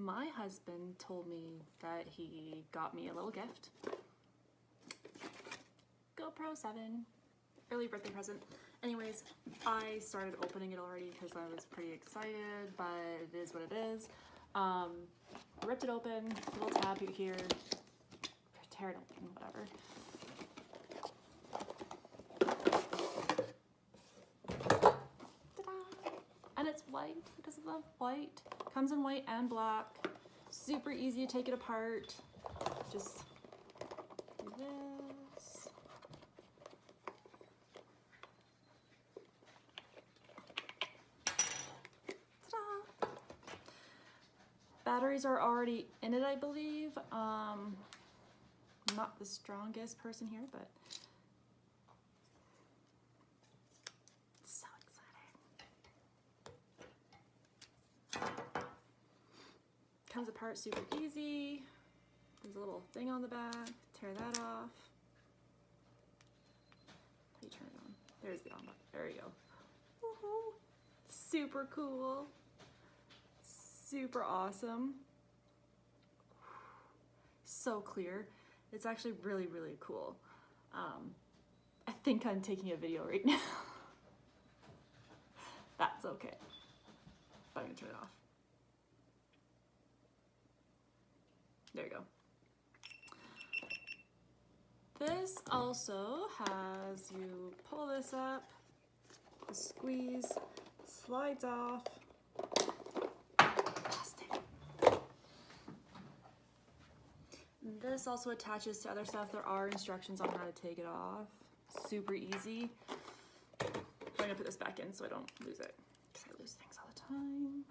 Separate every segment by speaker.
Speaker 1: my husband told me that he got me a little gift. GoPro 7, early birthday present. Anyways, I started opening it already because I was pretty excited, but it is what it is. Ripped it open, little tab here, tear it open, whatever. Ta-da! And it's white. Who doesn't love white? Comes in white and black. Super easy to take it apart. Just do this. Ta-da! Batteries are already in it, I believe. I'm not the strongest person here, but so exciting. Comes apart super easy. There's a little thing on the back. Tear that off. How do you turn it on? There's the on button. There you go. Woohoo! Super cool. Super awesome. So clear. It's actually really, really cool. I think I'm taking a video right now. That's okay. But I'm gonna turn it off. There you go. This also has, you pull this up, squeeze, slides off. This also attaches to other stuff. There are instructions on how to take it off. Super easy. I'm gonna put this back in so I don't lose it, because I lose things all the time.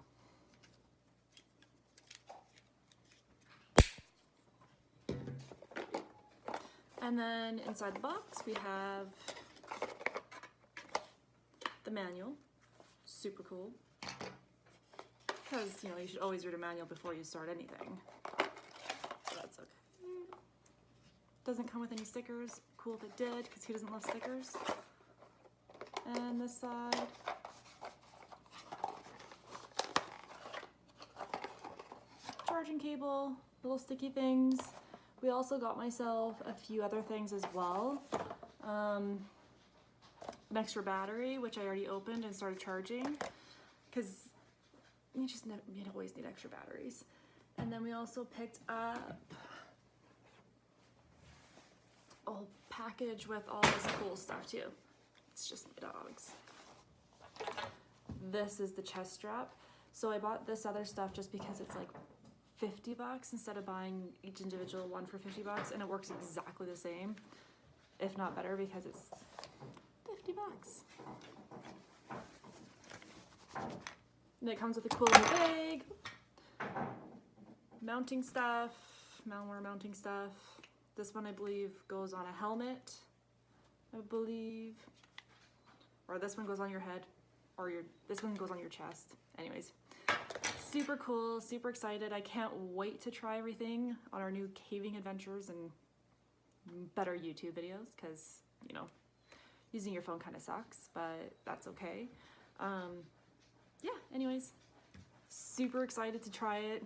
Speaker 1: And then inside the box we have the manual. Super cool. Because, you know, you should always read a manual before you start anything. So that's okay. Doesn't come with any stickers. Cool if it did, because he doesn't love stickers. And this side. Charging cable, little sticky things. We also got myself a few other things as well. An extra battery, which I already opened and started charging, because you always need extra batteries. And then we also picked up a whole package with all this cool stuff too. It's just my dogs. This is the chest strap. So I bought this other stuff just because it's like $50 instead of buying each individual one for $50, and it works exactly the same, if not better, because it's $50. And it comes with a cool little bag, mounting stuff, malware mounting stuff. This one I believe goes on a helmet, I believe, or this one goes on your head, or this one goes on your chest. Anyways. Super cool, super excited. I can't wait to try everything on our new caving adventures and better YouTube videos, because, you know, using your phone kind of sucks, but that's okay. Yeah, anyways, super excited to try it.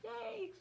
Speaker 1: Yay!